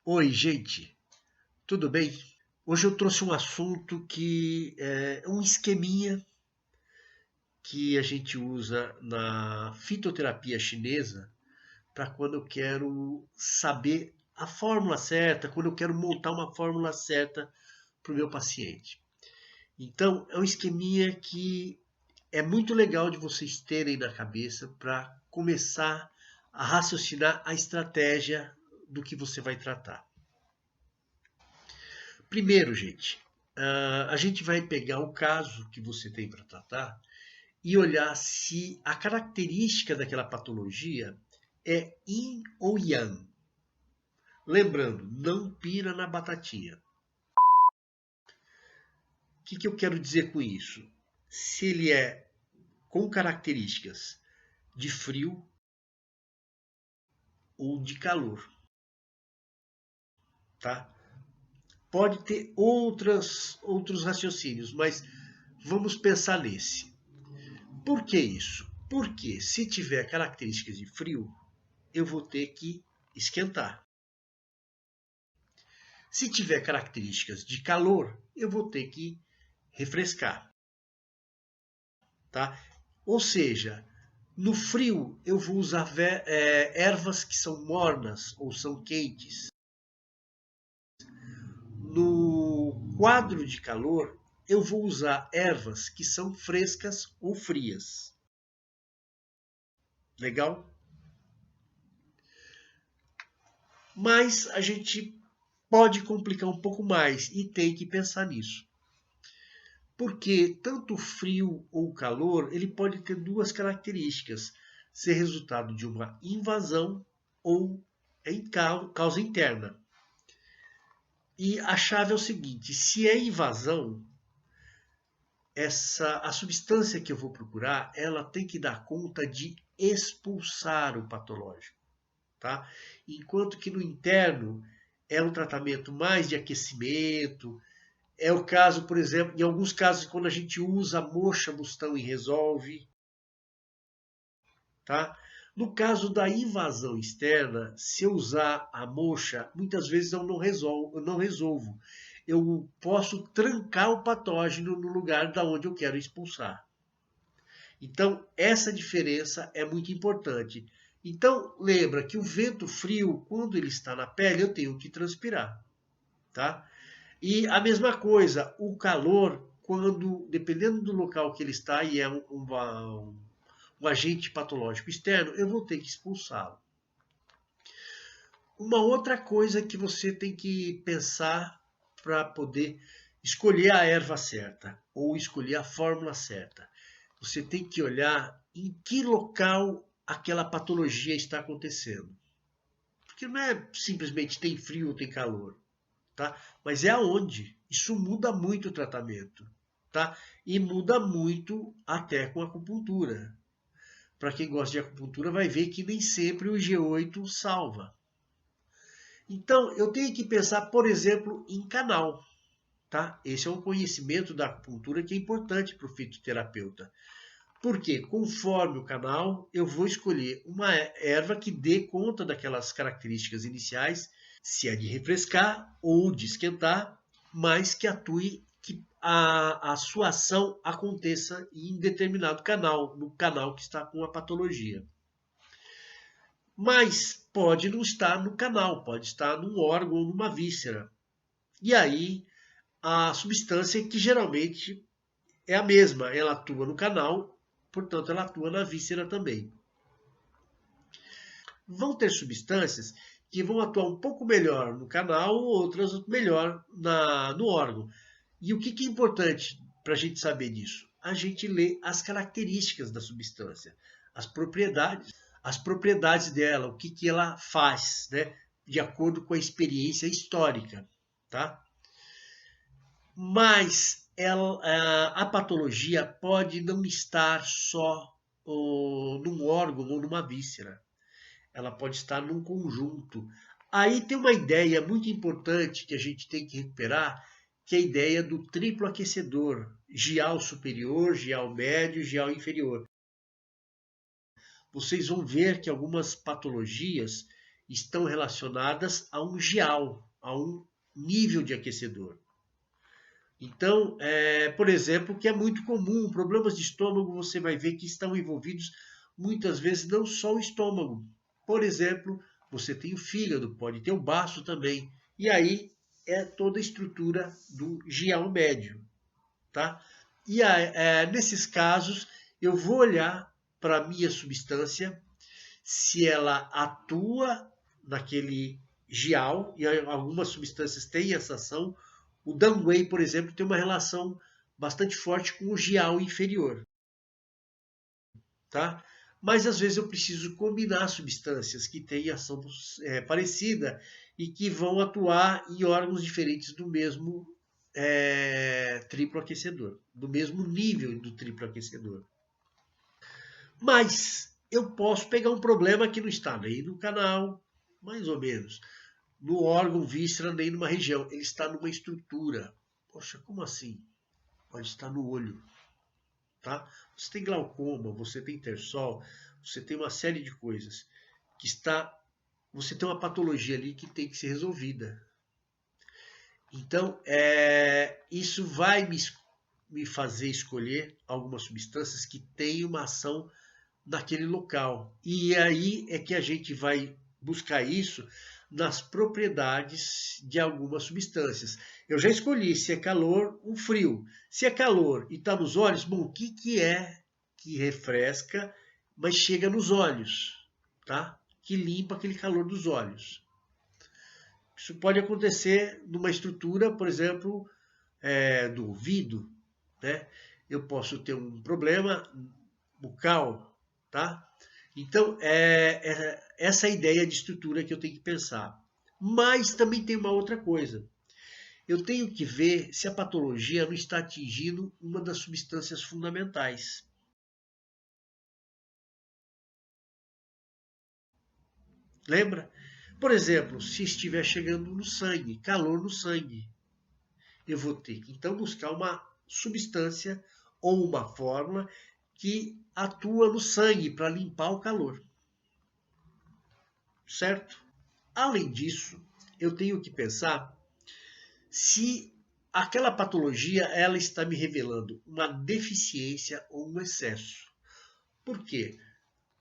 Oi, gente, tudo bem? Hoje eu trouxe um assunto que é um esqueminha que a gente usa na fitoterapia chinesa para quando eu quero saber a fórmula certa, quando eu quero montar uma fórmula certa para o meu paciente. Então, é um esqueminha que é muito legal de vocês terem na cabeça para começar a raciocinar a estratégia do que você vai tratar. Primeiro, gente, a gente vai pegar o caso que você tem para tratar e olhar se a característica daquela patologia é yin ou yang. Lembrando, não pira na batatinha. O que eu quero dizer com isso? Se ele é com características de frio ou de calor, tá? Pode ter outros raciocínios, mas vamos pensar nesse. Por que isso? Porque se tiver características de frio, eu vou ter que esquentar. Se tiver características de calor, eu vou ter que refrescar, tá? Ou seja, no frio eu vou usar ervas que são mornas ou são quentes. No quadro de calor, eu vou usar ervas que são frescas ou frias. Legal? Mas a gente pode complicar um pouco mais e tem que pensar nisso. Porque tanto o frio ou o calor, ele pode ter duas características: ser resultado de uma invasão ou em causa interna. E a chave é o seguinte: se é invasão, a substância que eu vou procurar, ela tem que dar conta de expulsar o patológico, tá? Enquanto que no interno é um tratamento mais de aquecimento. É o caso, por exemplo, em alguns casos, quando a gente usa a moxa bustão e resolve, tá? No caso da invasão externa, se eu usar a moxa, muitas vezes eu não resolvo. Eu posso trancar o patógeno no lugar da onde eu quero expulsar. Então, essa diferença é muito importante. Então, lembra que o vento frio, quando ele está na pele, eu tenho que transpirar, tá? E a mesma coisa, o calor, quando, dependendo do local que ele está e é um agente patológico externo, eu vou ter que expulsá-lo. Uma outra coisa que você tem que pensar para poder escolher a erva certa ou escolher a fórmula certa, você tem que olhar em que local aquela patologia está acontecendo. Porque não é simplesmente tem frio ou tem calor, tá? Mas é aonde. Isso muda muito o tratamento, tá? E muda muito até com a acupuntura. Para quem gosta de acupuntura vai ver que nem sempre o G8 salva. Então, eu tenho que pensar, por exemplo, em canal, tá? Esse é um conhecimento da acupuntura que é importante para o fitoterapeuta. Porque conforme o canal, eu vou escolher uma erva que dê conta daquelas características iniciais, se é de refrescar ou de esquentar, mas que atue, que a sua ação aconteça em determinado canal, no canal que está com a patologia. Mas pode não estar no canal, pode estar num órgão ou numa víscera. E aí a substância que geralmente é a mesma, ela atua no canal, portanto ela atua na víscera também. Vão ter substâncias que vão atuar um pouco melhor no canal, outras melhor no órgão. E o que é importante para a gente saber disso? A gente lê as características da substância, as propriedades dela, o que ela faz, né? De acordo com a experiência histórica, tá? Mas a patologia pode não estar só num órgão ou numa víscera. Ela pode estar num conjunto. Aí tem uma ideia muito importante que a gente tem que recuperar, que é a ideia do triplo aquecedor, gial superior, gial médio, gial inferior. Vocês vão ver que algumas patologias estão relacionadas a um GIAL, a um nível de aquecedor. Então, por exemplo, que é muito comum, problemas de estômago você vai ver que estão envolvidos muitas vezes não só o estômago. Por exemplo, você tem o fígado, pode ter o baço também. E aí é toda a estrutura do GIAL médio, tá? E nesses casos, eu vou olhar para a minha substância, se ela atua naquele GIAL, e algumas substâncias têm essa ação. O Danway, por exemplo, tem uma relação bastante forte com o GIAL inferior, tá? Mas às vezes eu preciso combinar substâncias que têm ação parecida e que vão atuar em órgãos diferentes do mesmo triplo aquecedor, do mesmo nível do triplo aquecedor. Mas eu posso pegar um problema que não está nem no canal, mais ou menos, no órgão víscera, nem numa região. Ele está numa estrutura. Poxa, como assim? Pode estar no olho. Tá? Você tem glaucoma, você tem tersol, você tem uma série de coisas que está. Você tem uma patologia ali que tem que ser resolvida. Então, isso vai me fazer escolher algumas substâncias que têm uma ação naquele local. E aí é que a gente vai buscar isso nas propriedades de algumas substâncias. Eu já escolhi se é calor ou frio. Se é calor e está nos olhos, bom, o que é que refresca, mas chega nos olhos, tá? Que limpa aquele calor dos olhos. Isso pode acontecer numa estrutura, por exemplo, do ouvido, né? Eu posso ter um problema bucal, tá? Então, essa é a ideia de estrutura que eu tenho que pensar. Mas também tem uma outra coisa. Eu tenho que ver se a patologia não está atingindo uma das substâncias fundamentais. Lembra? Por exemplo, se estiver chegando no sangue, calor no sangue, eu vou ter que então buscar uma substância ou uma fórmula que atua no sangue para limpar o calor. Certo? Além disso, eu tenho que pensar se aquela patologia ela está me revelando uma deficiência ou um excesso. Por quê?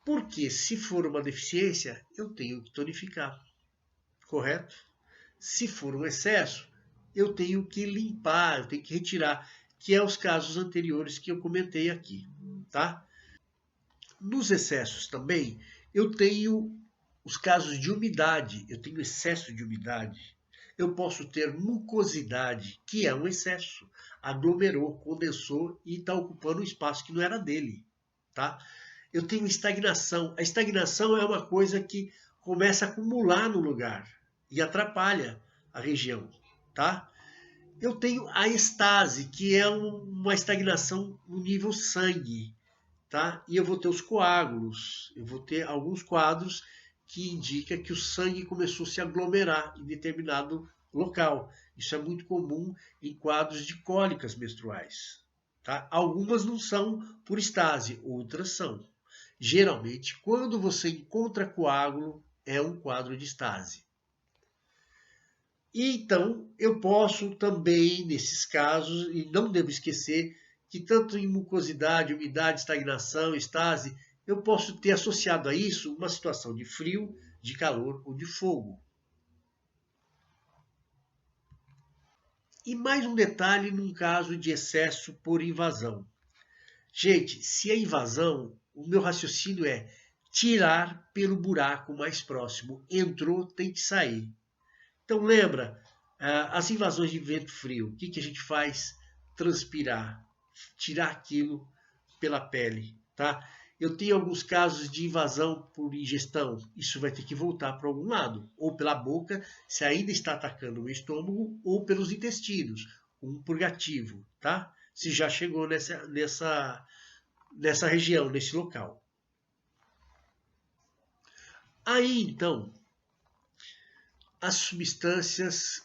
Porque se for uma deficiência, eu tenho que tonificar, correto? Se for um excesso, eu tenho que limpar, eu tenho que retirar, que é os casos anteriores que eu comentei aqui, tá? Nos excessos também, eu tenho os casos de umidade, eu tenho excesso de umidade. Eu posso ter mucosidade, que é um excesso. Aglomerou, condensou e está ocupando um espaço que não era dele, tá? Eu tenho estagnação. A estagnação é uma coisa que começa a acumular no lugar e atrapalha a região, tá? Eu tenho a estase, que é uma estagnação no nível sangue, tá? E eu vou ter os coágulos, eu vou ter alguns quadros que indicam que o sangue começou a se aglomerar em determinado local. Isso é muito comum em quadros de cólicas menstruais, tá? Algumas não são por estase, outras são. Geralmente, quando você encontra coágulo, é um quadro de estase. E então, eu posso também, nesses casos, e não devo esquecer, que tanto em mucosidade, umidade, estagnação, estase, eu posso ter associado a isso uma situação de frio, de calor ou de fogo. E mais um detalhe num caso de excesso por invasão. Gente, se é invasão, o meu raciocínio é tirar pelo buraco mais próximo. Entrou, tem que sair. Então lembra, as invasões de vento frio, o que a gente faz? Transpirar, tirar aquilo pela pele, tá? Eu tenho alguns casos de invasão por ingestão, isso vai ter que voltar para algum lado, ou pela boca, se ainda está atacando o estômago, ou pelos intestinos, um purgativo, tá? Se já chegou nessa região, nesse local. Aí então, as substâncias.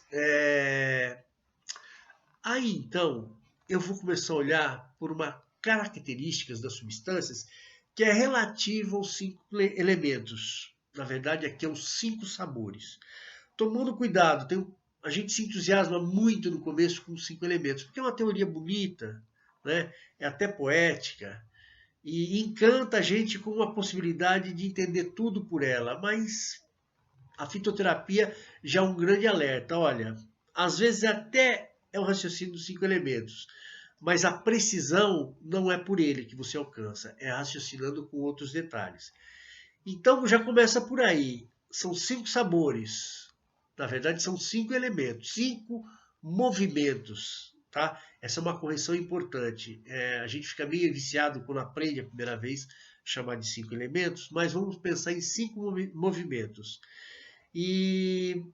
Aí então, eu vou começar a olhar por uma características das substâncias que é relativa aos 5 elementos. na verdade, aqui é os 5 sabores. Tomando cuidado, a gente se entusiasma muito no começo com os 5 elementos, porque é uma teoria bonita, né? É até poética, e encanta a gente com a possibilidade de entender tudo por ela, mas a fitoterapia já é um grande alerta. Olha, às vezes até é o raciocínio dos 5 elementos, mas a precisão não é por ele que você alcança, é raciocinando com outros detalhes. Então já começa por aí. São 5 sabores. Na verdade, são 5 elementos, 5 movimentos. Tá? Essa é uma correção importante. A gente fica meio viciado quando aprende a primeira vez chamar de 5 elementos, mas vamos pensar em 5 movimentos. E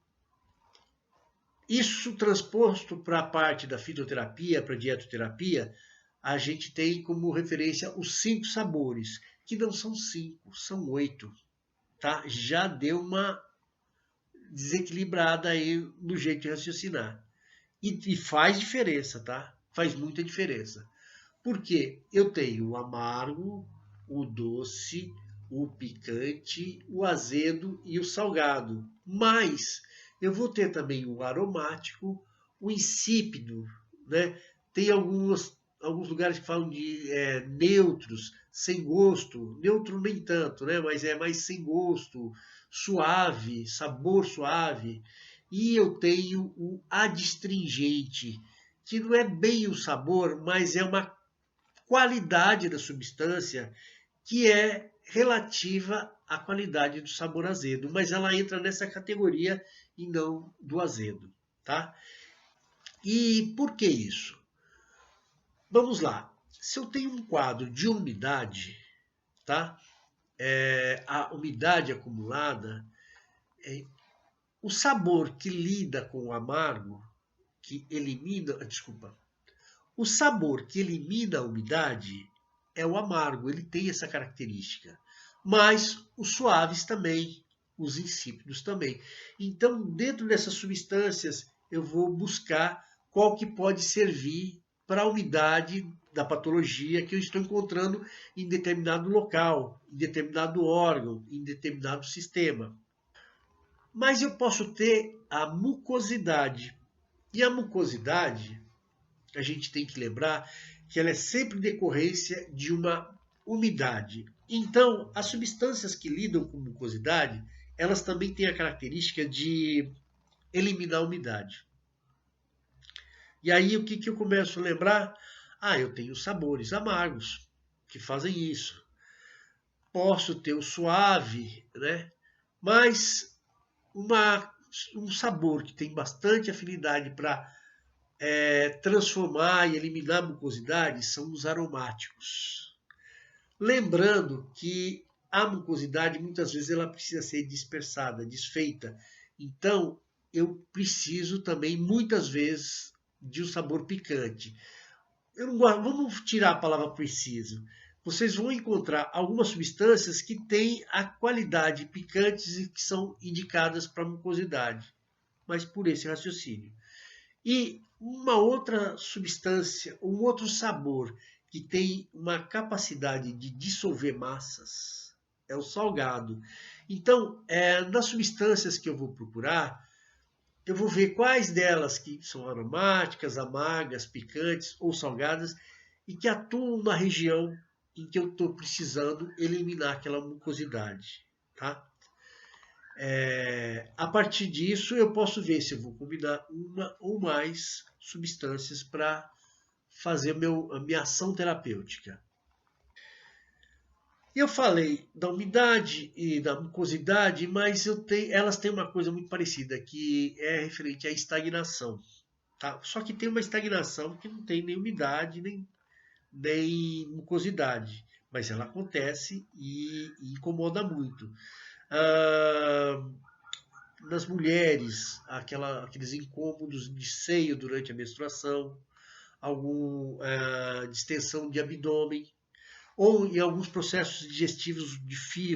isso transposto para a parte da fitoterapia, para a dietoterapia, a gente tem como referência os 5 sabores, que não são 5, são 8. Tá? Já deu uma desequilibrada aí no jeito de raciocinar. E faz diferença, tá? Faz muita diferença. Porque eu tenho o amargo, o doce, o picante, o azedo e o salgado. Mas eu vou ter também o aromático, o insípido, né? Tem alguns lugares que falam de neutros, sem gosto. Neutro nem tanto, né? Mas é mais sem gosto, suave, sabor suave. E eu tenho o adstringente, que não é bem o sabor, mas é uma qualidade da substância que é relativa à qualidade do sabor azedo, mas ela entra nessa categoria e não do azedo, tá? E por que isso? Vamos lá. Se eu tenho um quadro de umidade, tá? A umidade acumulada, o sabor que lida com o amargo, que elimina, desculpa, o sabor que elimina a umidade é o amargo, ele tem essa característica. Mas os suaves também, os insípidos também. Então, dentro dessas substâncias, eu vou buscar qual que pode servir para a umidade da patologia que eu estou encontrando em determinado local, em determinado órgão, em determinado sistema. Mas eu posso ter a mucosidade. E a mucosidade, a gente tem que lembrar que ela é sempre decorrência de uma umidade. Então, as substâncias que lidam com mucosidade, elas também têm a característica de eliminar a umidade. E aí, o que, que eu começo a lembrar? Eu tenho sabores amargos que fazem isso. Posso ter o suave, né? Mas um sabor que tem bastante afinidade para transformar e eliminar a mucosidade são os aromáticos. Lembrando que a mucosidade muitas vezes ela precisa ser dispersada, desfeita. Então eu preciso também muitas vezes de um sabor picante. Eu não gosto, vamos tirar a palavra preciso. Vocês vão encontrar algumas substâncias que têm a qualidade picantes e que são indicadas para mucosidade, mas por esse raciocínio. E uma outra substância, um outro sabor que tem uma capacidade de dissolver massas é o salgado. Então, nas substâncias que eu vou procurar, eu vou ver quais delas que são aromáticas, amargas, picantes ou salgadas e que atuam na região em que eu estou precisando eliminar aquela mucosidade, tá? A partir disso, eu posso ver se eu vou combinar uma ou mais substâncias para fazer a minha ação terapêutica. Eu falei da umidade e da mucosidade, mas elas têm uma coisa muito parecida, que é referente à estagnação. Tá? Só que tem uma estagnação que não tem nem umidade, nem mucosidade, mas ela acontece e incomoda muito. Nas mulheres, aqueles incômodos de seio durante a menstruação, distensão de abdômen, ou em alguns processos digestivos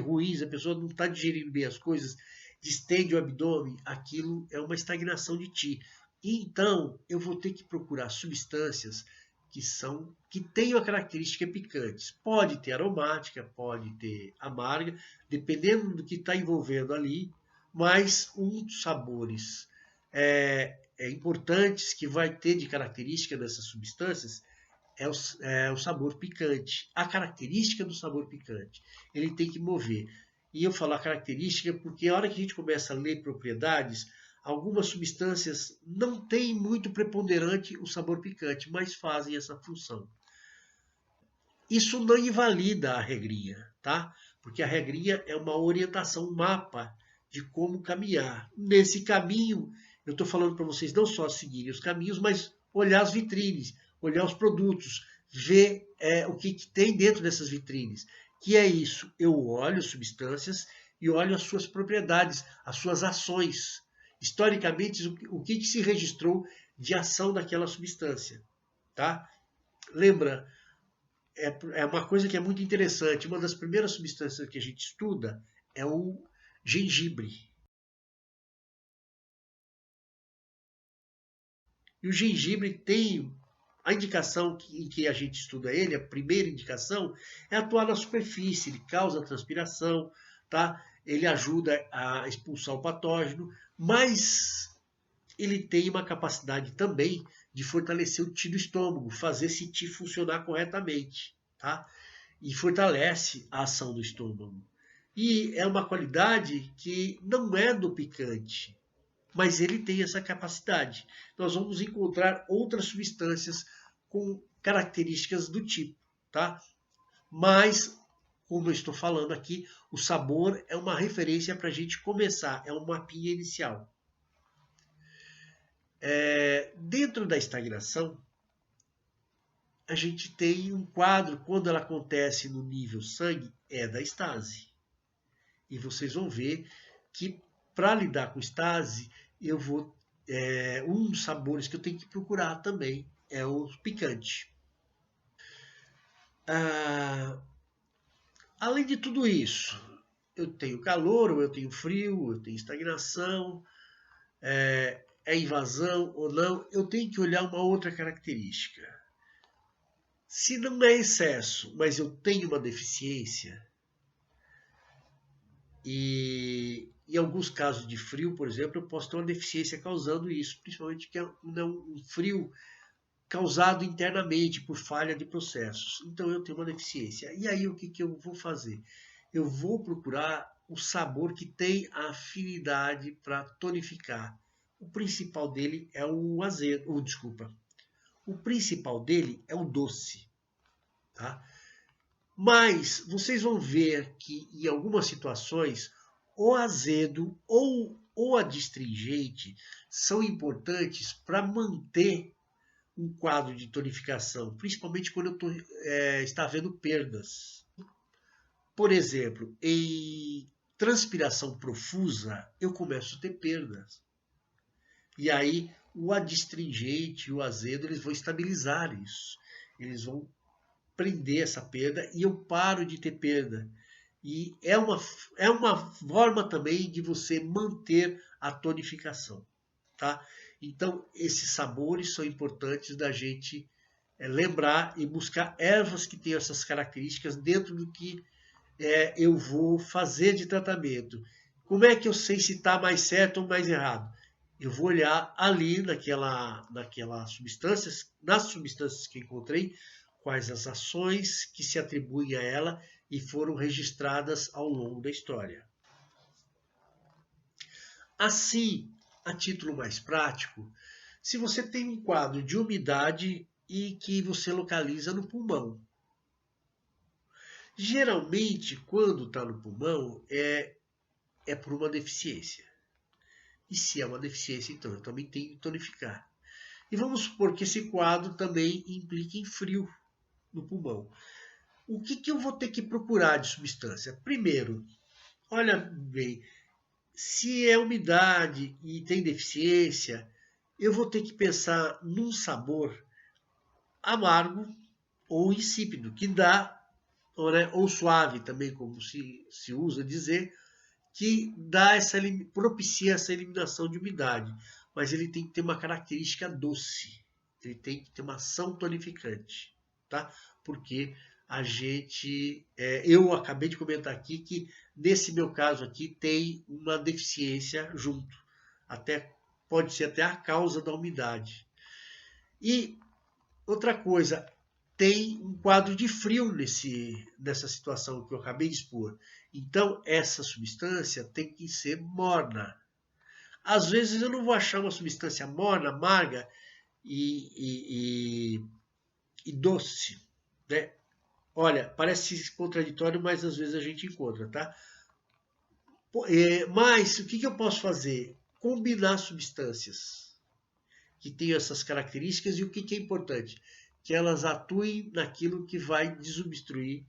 ruins, a pessoa não está digerindo bem as coisas, distende o abdômen, aquilo é uma estagnação de ti. E então eu vou ter que procurar substâncias que têm a característica picantes. Pode ter aromática, pode ter amarga, dependendo do que está envolvendo ali, mas um dos sabores importantes que vai ter de característica dessas substâncias é o sabor picante. A característica do sabor picante. Ele tem que mover. E eu falo a característica porque a hora que a gente começa a ler propriedades, algumas substâncias não têm muito preponderante o sabor picante, mas fazem essa função. Isso não invalida a regrinha, tá? Porque a regrinha é uma orientação, um mapa de como caminhar. Nesse caminho, eu estou falando para vocês não só seguirem os caminhos, mas olhar as vitrines, olhar os produtos, ver o que tem dentro dessas vitrines. Que é isso, eu olho as substâncias e olho as suas propriedades, as suas ações. Historicamente, o que se registrou de ação daquela substância, tá? Lembra, é uma coisa que é muito interessante. Uma das primeiras substâncias que a gente estuda é o gengibre. E o gengibre tem a indicação em que a gente estuda ele, a primeira indicação, é atuar na superfície. Ele causa transpiração, tá? Ele ajuda a expulsar o patógeno, mas ele tem uma capacidade também de fortalecer o ti do estômago, fazer esse ti funcionar corretamente, tá? E fortalece a ação do estômago. E é uma qualidade que não é do picante, mas ele tem essa capacidade. Nós vamos encontrar outras substâncias com características do tipo, tá? Mas, como eu estou falando aqui, o sabor é uma referência para a gente começar, é um mapinha inicial. Dentro da estagnação, a gente tem um quadro, quando ela acontece no nível sangue, é da estase. E vocês vão ver que para lidar com estase, eu vou. Um dos sabores que eu tenho que procurar também é o picante. Além de tudo isso, eu tenho calor, ou eu tenho frio, eu tenho estagnação, é invasão ou não, eu tenho que olhar uma outra característica. Se não é excesso, mas eu tenho uma deficiência, e em alguns casos de frio, por exemplo, eu posso ter uma deficiência causando isso, principalmente que é um frio causado internamente por falha de processos. Então eu tenho uma deficiência. E aí o que eu vou fazer? Eu vou procurar o sabor que tem a afinidade para tonificar. O principal dele é o azedo, desculpa. O principal dele é o doce, tá? Mas vocês vão ver que em algumas situações o azedo ou o adstringente são importantes para manter um quadro de tonificação, principalmente quando está havendo perdas. Por exemplo, em transpiração profusa, eu começo a ter perdas. E aí o adstringente e o azedo eles vão estabilizar isso. Eles vão prender essa perda e eu paro de ter perda. E é uma forma também de você manter a tonificação, tá? Então, esses sabores são importantes da gente lembrar e buscar ervas que tenham essas características dentro do que eu vou fazer de tratamento. Como é que eu sei se está mais certo ou mais errado? Eu vou olhar ali naquela substâncias, nas substâncias que encontrei, quais as ações que se atribuem a ela e foram registradas ao longo da história. Assim, a título mais prático, se você tem um quadro de umidade e que você localiza no pulmão. Geralmente, quando está no pulmão, é por uma deficiência. E se é uma deficiência, então eu também tenho que tonificar. E vamos supor que esse quadro também implique em frio no pulmão. O que eu vou ter que procurar de substância? Primeiro, olha bem, se é umidade e tem deficiência, eu vou ter que pensar num sabor amargo ou insípido, que dá, ou suave também, como se usa dizer, que propicia essa eliminação de umidade. Mas ele tem que ter uma característica doce. ele tem que ter uma ação tonificante, tá? Porque a gente, eu acabei de comentar aqui que nesse meu caso aqui tem uma deficiência junto, até pode ser até a causa da umidade. E outra coisa, tem um quadro de frio nessa situação que eu acabei de expor. Então, essa substância tem que ser morna. Às vezes eu não vou achar uma substância morna, amarga e doce, né? Olha, parece contraditório, mas às vezes a gente encontra, tá? Mas o que eu posso fazer? Combinar substâncias que tenham essas características e o que é importante? Que elas atuem naquilo que vai desobstruir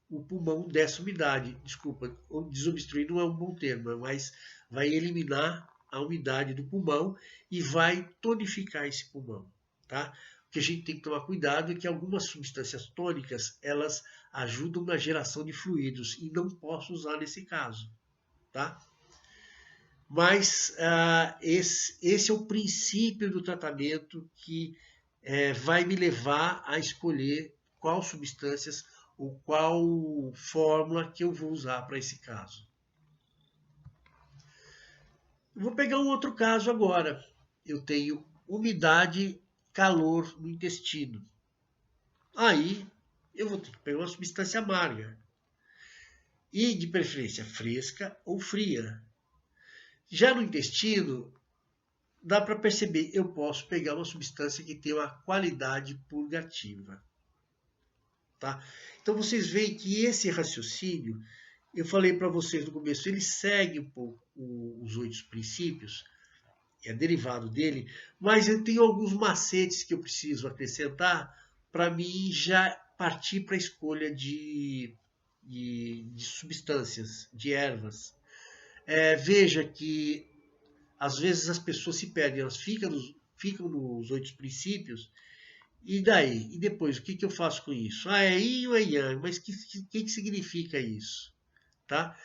o pulmão dessa umidade. Desculpa, desobstruir não é um bom termo, mas vai eliminar a umidade do pulmão e vai tonificar esse pulmão, tá? O que a gente tem que tomar cuidado é que algumas substâncias tônicas, elas ajudam na geração de fluidos e não posso usar nesse caso, tá? Mas esse é o princípio do tratamento que vai me levar a escolher qual substâncias ou qual fórmula que eu vou usar para esse caso. Eu vou pegar um outro caso agora. Eu tenho umidade, calor no intestino. Aí eu vou ter que pegar uma substância amarga. E de preferência fresca ou fria. Já no intestino, dá para perceber, eu posso pegar uma substância que tem uma qualidade purgativa. Tá? Então vocês veem que esse raciocínio, eu falei para vocês no começo, ele segue um pouco os 8 princípios, é derivado dele, mas eu tenho alguns macetes que eu preciso acrescentar para mim já partir para a escolha de substâncias, de ervas. Veja que às vezes as pessoas se perdem, elas ficam nos 8 princípios, e daí? E depois, o que eu faço com isso? É yin ou é yang? Mas o que significa isso? Tá?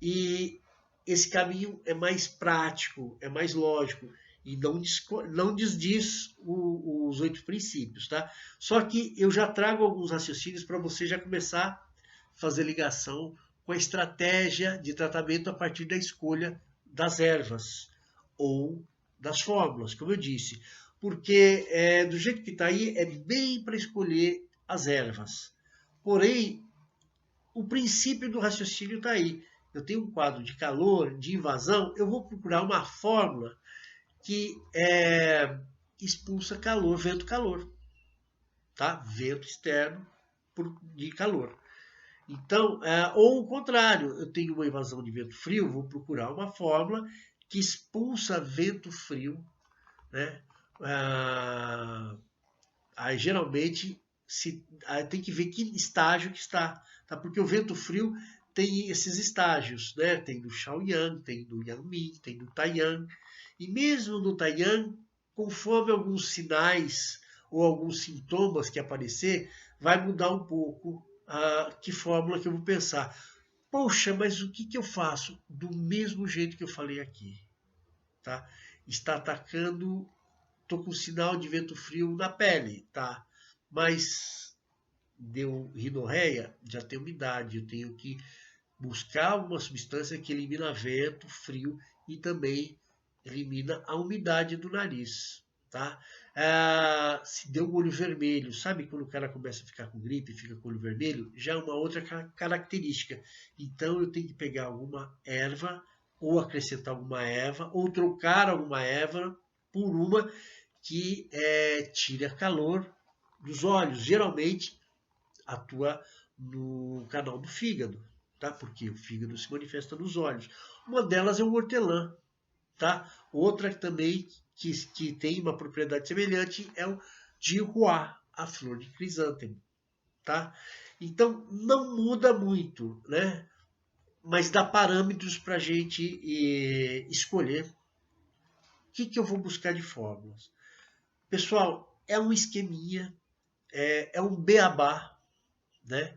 E esse caminho é mais prático, é mais lógico, e não desdiz os 8 princípios. Tá? Só que eu já trago alguns raciocínios para você já começar a fazer ligação com a estratégia de tratamento a partir da escolha das ervas ou das fórmulas, como eu disse. Porque do jeito que está aí, é bem para escolher as ervas. Porém, o princípio do raciocínio está aí. Eu tenho um quadro de calor, de invasão, eu vou procurar uma fórmula que expulsa calor, vento-calor. Tá? Vento externo de calor. Então, ou o contrário, eu tenho uma invasão de vento frio, vou procurar uma fórmula que expulsa vento frio, né? Aí geralmente tem que ver que estágio que está, tá? Porque o vento frio tem esses estágios, né? Tem do Shaoyang, tem do Yangming, tem do Taiyang, e mesmo no Taiyang, conforme alguns sinais ou alguns sintomas que aparecer, vai mudar um pouco que fórmula que eu vou pensar. Poxa, mas o que eu faço? Do mesmo jeito que eu falei aqui, tá? Está atacando, tô com sinal de vento frio na pele, tá? Mas deu rinorreia, já tem umidade, eu tenho que buscar uma substância que elimina vento frio e também elimina a umidade do nariz, tá? Se deu um olho vermelho, sabe quando o cara começa a ficar com gripe, fica com o olho vermelho? Já é uma outra característica. Então eu tenho que pegar alguma erva, ou acrescentar alguma erva, ou trocar alguma erva por uma que tira calor dos olhos. Geralmente atua no canal do fígado, tá? Porque o fígado se manifesta nos olhos. Uma delas é o hortelã, tá? Outra também que tem uma propriedade semelhante é o Jihuá, a flor de crisântemo, tá? Então não muda muito, né? Mas dá parâmetros para a gente escolher o que eu vou buscar de fórmulas. Pessoal, é um esqueminha, é um beabá, né?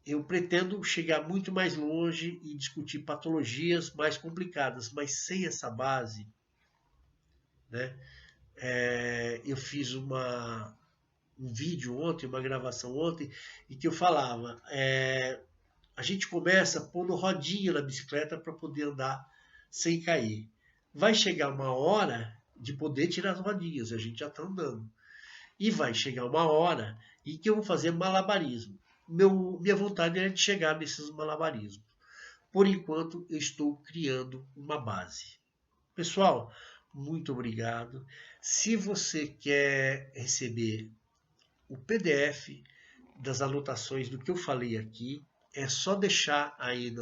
Eu pretendo chegar muito mais longe e discutir patologias mais complicadas, mas sem essa base, né? Eu fiz um vídeo ontem, uma gravação ontem, em que eu falava, a gente começa pondo rodinha na bicicleta para poder andar sem cair. Vai chegar uma hora de poder tirar as rodinhas, a gente já está andando. E vai chegar uma hora em que eu vou fazer malabarismo. Minha vontade é de chegar nesses malabarismos. Por enquanto, eu estou criando uma base. Pessoal, muito obrigado. Se você quer receber o PDF das anotações do que eu falei aqui, é só deixar aí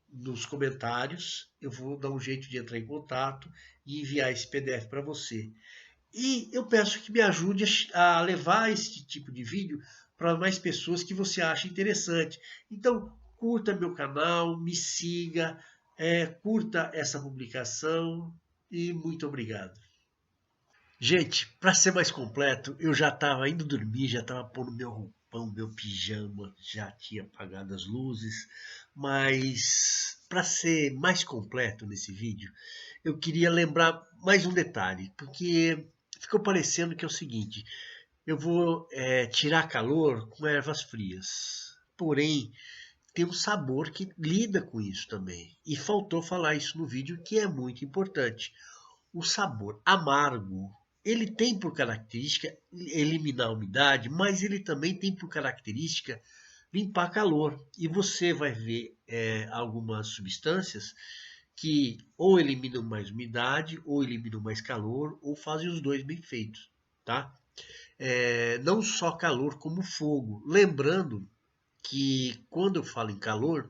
nos comentários. Eu vou dar um jeito de entrar em contato e enviar esse PDF para você. E eu peço que me ajude a levar esse tipo de vídeo para mais pessoas que você acha interessante. Então, curta meu canal, me siga, curta essa publicação e muito obrigado. Gente, para ser mais completo, eu já estava indo dormir, já estava pondo meu roupão, meu pijama, já tinha apagado as luzes, mas para ser mais completo nesse vídeo, eu queria lembrar mais um detalhe, porque ficou parecendo que é o seguinte, eu vou tirar calor com ervas frias, porém tem um sabor que lida com isso também, e faltou falar isso no vídeo, que é muito importante. O sabor amargo, ele tem por característica eliminar a umidade, mas ele também tem por característica limpar calor. E você vai ver algumas substâncias que ou eliminam mais umidade, ou eliminam mais calor, ou fazem os dois bem feitos, tá? Não só calor como fogo. Lembrando que quando eu falo em calor,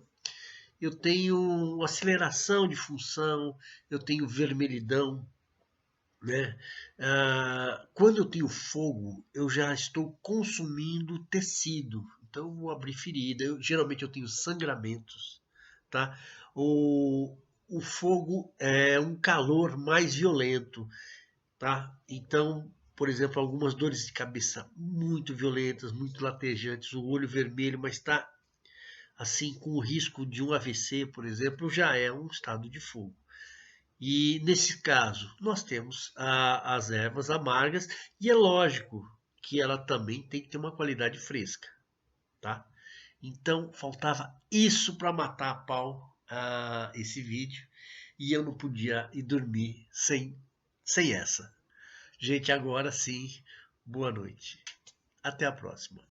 eu tenho aceleração de função, eu tenho vermelhidão, né? Quando eu tenho fogo, eu já estou consumindo tecido, então eu vou abrir ferida. Geralmente eu tenho sangramentos, tá? O fogo é um calor mais violento, tá? Então, por exemplo, algumas dores de cabeça muito violentas, muito latejantes, o olho vermelho, mas está assim com o risco de um AVC, por exemplo, já é um estado de fogo. E nesse caso, nós temos as ervas amargas e é lógico que ela também tem que ter uma qualidade fresca, tá? Então faltava isso para matar a pau esse vídeo e eu não podia ir dormir sem essa. Gente, agora sim, boa noite. Até a próxima.